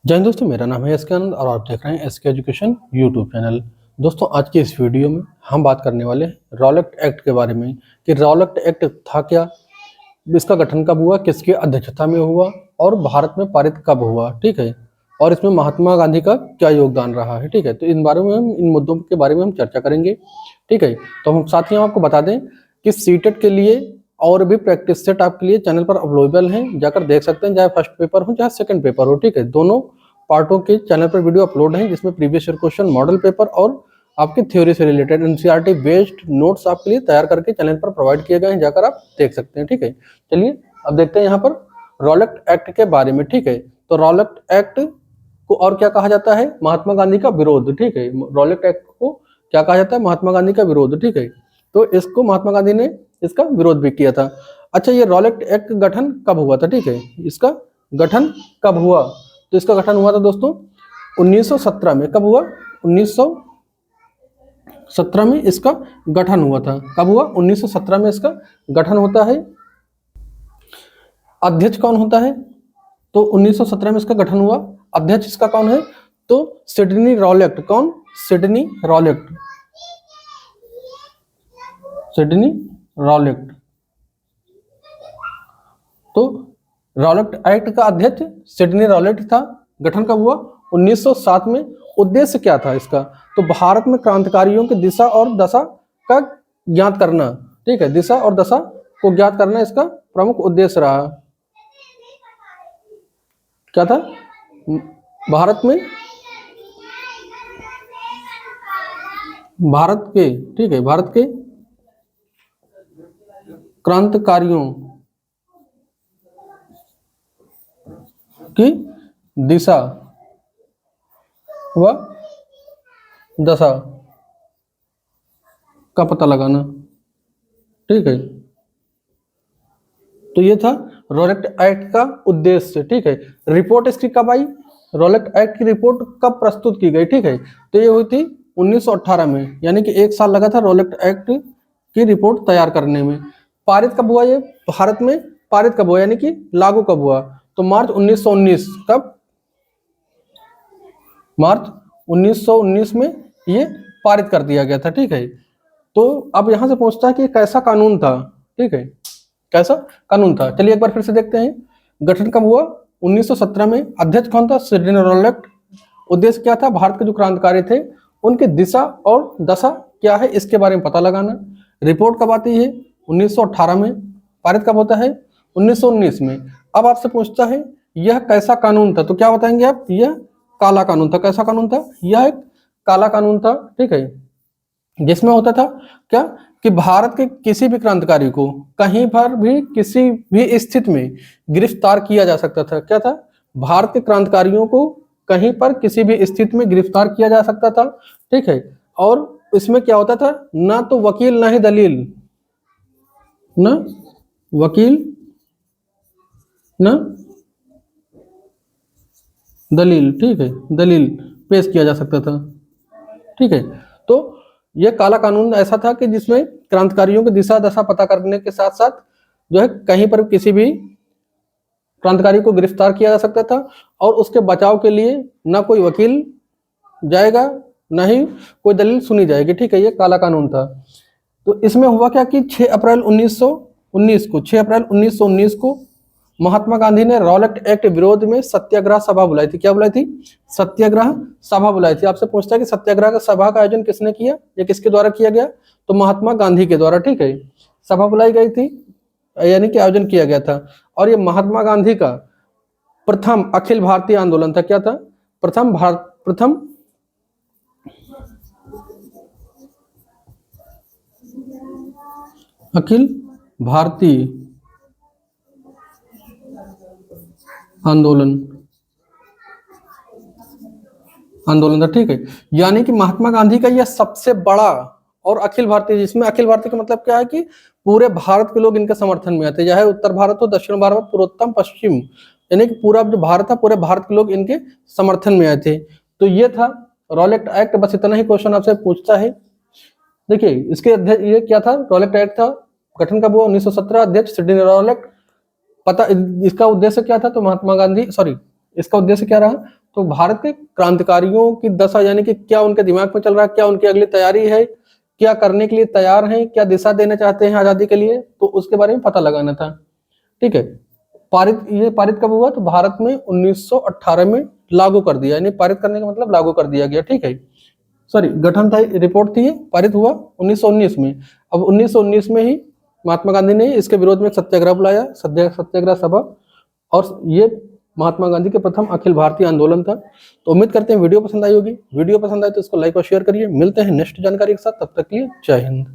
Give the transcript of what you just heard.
जय हिंद दोस्तों, मेरा नाम है एस के आनंद और आप देख रहे हैं एस के एजुकेशन यूट्यूब चैनल। दोस्तों, आज की इस वीडियो में हम बात करने वाले हैं रॉलेट एक्ट के बारे में कि रॉलेट एक्ट था क्या, इसका गठन कब हुआ, किसकी अध्यक्षता में हुआ और भारत में पारित कब हुआ। ठीक है, और इसमें महात्मा गांधी का क्या योगदान रहा है। ठीक है, तो इन बारे में हम इन मुद्दों के बारे में हम चर्चा करेंगे। ठीक है, तो हम साथ ही हम आपको बता दें कि सीटेट के लिए और भी प्रैक्टिस सेट आपके लिए चैनल पर अवेलेबल हैं, जाकर देख सकते हैं, चाहे फर्स्ट पेपर हो चाहे सेकंड पेपर हो। ठीक है, दोनों पार्टों के चैनल पर वीडियो अपलोड हैं, जिसमें previous year question, model paper और आपके थ्योरी से रिलेटेड एनसीईआरटी बेस्ड नोट्स आपके लिए तैयार करके चैनल पर प्रोवाइड किए गए हैं, जाकर आप देख सकते हैं। ठीक है, चलिए अब देखते हैं यहाँ पर रॉलेट एक्ट के बारे में। ठीक है, तो रॉलेट एक्ट को और क्या कहा जाता है, महात्मा गांधी का विरोध। ठीक है, रॉलेट एक्ट को क्या कहा जाता है, महात्मा गांधी का विरोध। ठीक है, तो इसको महात्मा गांधी ने इसका विरोध भी किया था। अच्छा, ये रॉलेट एक्ट गठन कब हुआ था? ठीक है, इसका गठन कब हुआ? तो इसका गठन हुआ था दोस्तों 1917 में। कब हुआ? 1917 में इसका गठन हुआ था। कब हुआ? 1917 में इसका गठन होता है। अध्यक्ष कौन होता है? तो 1917 में इसका गठन हुआ। अध्यक्ष इसका कौन है? तो सिडनी रॉलेट। कौन? Sydney Rowlatt. Sydney Rowlatt. तो रॉलेट एक्ट का अध्यक्ष सिडनी रॉलेट था। गठन कब हुआ? 1907 में। उद्देश्य क्या था इसका? तो भारत में क्रांतिकारियों की दिशा और दशा का ज्ञात करना। ठीक है, दिशा और दशा को ज्ञात करना इसका प्रमुख उद्देश्य रहा। क्या था? भारत के, ठीक है, भारत के क्रांतिकारियों की दिशा व दशा का पता लगाना। ठीक है, तो ये था रॉलेट एक्ट का उद्देश्य। ठीक है, रिपोर्ट इसकी कब आई? रॉलेट एक्ट की रिपोर्ट कब प्रस्तुत की गई? ठीक है, तो ये हुई थी 1918 में, यानी कि एक साल लगा था रॉलेट एक्ट की रिपोर्ट तैयार करने में। पारित कब हुआ ये भारत में? पारित कब हुआ यानी कि लागू कब हुआ? तो मार्च 1919। कब? मार्च 1919 में ये पारित कर दिया गया था। ठीक है, तो अब यहां से पूछता है कि कैसा कानून था। ठीक है, कैसा कानून था? चलिए एक बार फिर से देखते हैं। गठन कब हुआ? 1917 में। अध्यक्ष कौन था? Sydney Rowlatt. उद्देश्य क्या था? भारत के जो क्रांतिकारी थे उनकी दिशा और दशा क्या है इसके बारे में पता लगाना। रिपोर्ट कब आती है? 1918 में। पारित कब होता है? 1919 में। अब आपसे पूछता है यह कैसा कानून था, तो क्या बताएंगे आप? यह काला कानून था। कैसा कानून था? यह एक काला कानून था। ठीक है, जिसमें होता था क्या कि भारत के किसी भी क्रांतिकारी को कहीं पर भी किसी भी स्थिति में गिरफ्तार किया जा सकता था। क्या था? भारत के क्रांतिकारियों को कहीं पर किसी भी स्थिति में गिरफ्तार किया जा सकता था। ठीक है, और इसमें क्या होता था? ना तो वकील ना ही दलील, ना वकील ना दलील। ठीक है, दलील पेश किया जा सकता था। ठीक है, तो यह काला कानून ऐसा था कि जिसमें क्रांतिकारियों की दिशा दशा पता करने के साथ साथ जो है कहीं पर किसी भी क्रांतिकारी को गिरफ्तार किया जा सकता था, और उसके बचाव के लिए ना कोई वकील जाएगा ना ही कोई दलील सुनी जाएगी। ठीक है, ये काला कानून था। तो इसमें हुआ क्या कि 6 अप्रैल 1919 को महात्मा गांधी ने रॉलेट एक्ट विरोध में सत्याग्रह सभा बुलाई थी। क्या बुलाई थी? सत्याग्रह सभा बुलाई थी। आपसे पूछता है कि सत्याग्रह का सभा का आयोजन किसने किया, या किसके द्वारा किया गया? तो महात्मा गांधी के द्वारा। ठीक है, सभा बुलाई गई थी, यानी कि आयोजन किया गया था। और ये महात्मा गांधी का प्रथम अखिल भारतीय आंदोलन था। क्या था? प्रथम अखिल भारतीय आंदोलन था। ठीक है, यानी कि महात्मा गांधी का यह सबसे बड़ा और अखिल भारतीय, जिसमें अखिल भारतीय का मतलब क्या है कि पूरे भारत के लोग इनके समर्थन में आते, चाहे उत्तर भारत हो, दक्षिण भारत, पूर्वोत्तर, पश्चिम, यानी कि पूरा जो भारत था, पूरे भारत के लोग इनके समर्थन में आए थे। तो ये था रॉलेट एक्ट। बस इतना ही क्वेश्चन आपसे पूछता है। देखिए इसके अध्यक्ष ये क्या था? रॉलेट एक्ट था। गठन कब हुआ? 1917। अध्यक्ष सिडनी रॉलेट। पता इसका उद्देश्य क्या था? तो महात्मा गांधी, सॉरी, इसका उद्देश्य क्या रहा? तो भारत के क्रांतिकारियों की दशा, यानी कि क्या उनके दिमाग में चल रहा है, क्या उनकी अगली तैयारी है, क्या करने के लिए तैयार हैं, क्या दिशा देना चाहते हैं आजादी के लिए, तो उसके बारे में पता लगाना था। ठीक है, ये पारित कब हुआ, तो भारत में 1918 में लागू कर दिया, यानी पारित करने का मतलब लागू कर दिया गया। ठीक है, सॉरी, गठन था, रिपोर्ट थी, पारित हुआ 1919 में। अब 1919 में ही महात्मा गांधी ने इसके विरोध में एक सत्याग्रह बुलाया, सत्याग्रह सभा, और ये महात्मा गांधी के प्रथम अखिल भारतीय आंदोलन था। तो उम्मीद करते हैं वीडियो पसंद आई होगी। वीडियो पसंद आए तो इसको लाइक और शेयर करिए। मिलते हैं नेक्स्ट जानकारी के साथ, तब तक के लिए जय हिंद।